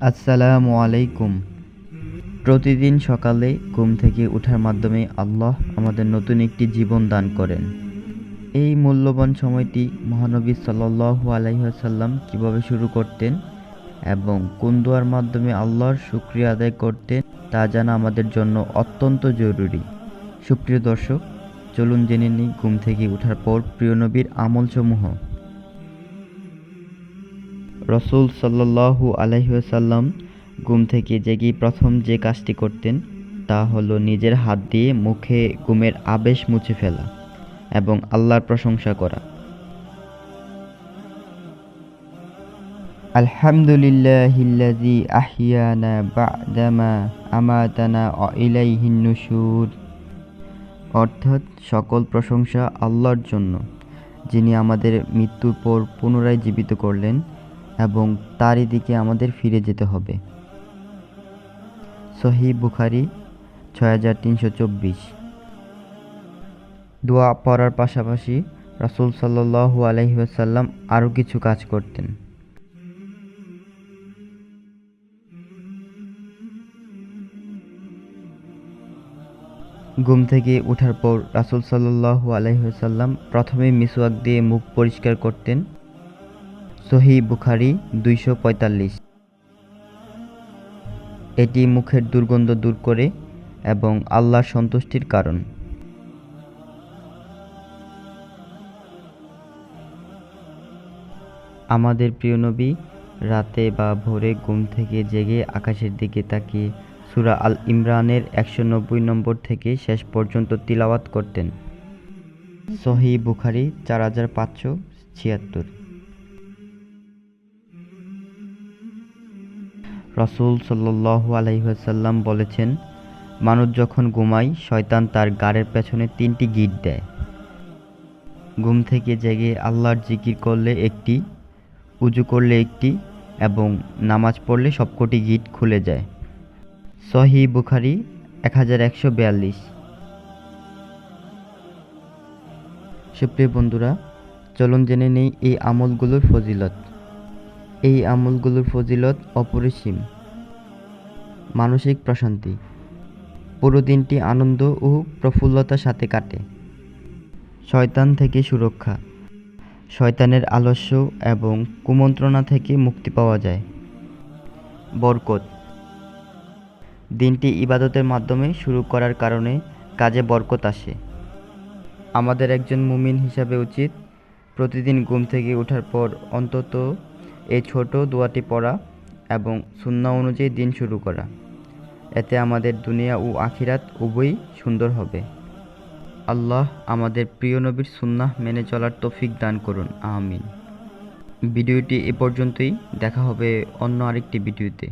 আসসালামু আলাইকুম। প্রতিদিন সকালে ঘুম থেকে ওঠার মাধ্যমে আল্লাহ আমাদের নতুন একটি জীবন দান করেন। এই মূল্যবান সময়টি মহানবী সাল্লাল্লাহু আলাইহি ওয়াসাল্লাম কীভাবে শুরু করতেন এবং কোন দোয়ার মাধ্যমে আল্লাহর শুকরিয়া আদায় করতেন তা জানা আমাদের জন্য অত্যন্ত জরুরি। সুপ্রিয় দর্শক, চলুন জেনে নিই ঘুম থেকে ওঠার পর প্রিয় নবীর আমলসমূহ। রাসূল সাল্লাল্লাহু আলাইহি ওয়াসাল্লাম ঘুম থেকে জেগেই প্রথম যে কাজটি করতেন তা হলো নিজের হাত দিয়ে মুখে ঘুমের আবেশ মুছে ফেলা এবং আল্লাহর প্রশংসা করা। আলহামদুলিল্লাহিল্লাযী আহইয়ানা বা'দামা আমাতানা ওয়া ইলাইহিন নুশুর। অর্থাৎ সকল প্রশংসা আল্লাহর জন্য, যিনি আমাদের মৃত্যুর পর পুনরায় জীবিত করলেন এবং তারই দিকে আমাদের ফিরে যেতে হবে। সহিহ বুখারী ৬৩২৪। দোয়া পড়ার পাশাপাশি রাসূল সাল্লাল্লাহু আলাইহি ওয়াসাল্লাম আরও কিছু কাজ করতেন। ঘুম থেকে ওঠার পর রাসূল সাল্লাল্লাহু আলাইহি ওয়াসাল্লাম প্রথমে মিসওয়াক দিয়ে মুখ পরিষ্কার করতেন। সহিহ বুখারী ২৪৫। এটি মুখের দুর্গন্ধ দূর করে এবং আল্লাহর সন্তুষ্টির কারণ। আমাদের প্রিয় নবী রাতে বা ভোরে ঘুম থেকে জেগে আকাশের দিকে তাকিয়ে সূরা আল ইমরানের ১৯০ নম্বর থেকে শেষ পর্যন্ত তিলাওয়াত করতেন। সহিহ বুখারী ৪৫৭৬। রাসূল সাল্লাল্লাহু আলাইহি ওয়াসাল্লাম বলেছেন, মানুষ যখন ঘুমায় শয়তান তার গাড়ের পেছনে ৩টি গিঁট দেয়। ঘুম থেকে জেগে আল্লাহর জিকির করলে একটি, উযু করলে একটি এবং নামাজ পড়লে সবকটি গিঁট খুলে যায়। সহিহ বুখারী ১১৪২। সুপ্রিয় বন্ধুরা, চলুন জেনে নেই এই আমলগুলোর ফজিলত। এই আমলগুলোর ফজিলত অপরিসীম। মানসিক প্রশান্তি, পুরো দিনটি আনন্দ ও প্রফুল্লতার সাথে কাটে। শয়তান থেকে সুরক্ষা, শয়তানের আলস্য এবং কুমন্ত্রণা থেকে মুক্তি পাওয়া যায়। বরকত, দিনটি ইবাদতের মাধ্যমে শুরু করার কারণে কাজে বরকত আসে। আমাদের একজন মুমিন হিসাবে উচিত প্রতিদিন ঘুম থেকে ওঠার পর অন্তত এই ছোট দোয়াটি পড়া এবং সুন্নাহ অনুযায়ী দিন শুরু করা। এতে আমাদের দুনিয়া ও আখিরাত উভয়ই সুন্দর হবে। আল্লাহ আমাদের প্রিয় নবীর সুন্নাহ মেনে চলার তৌফিক দান করুন, আমিন। ভিডিওটি এ পর্যন্তই। দেখা হবে অন্য আরেকটি ভিডিওতে।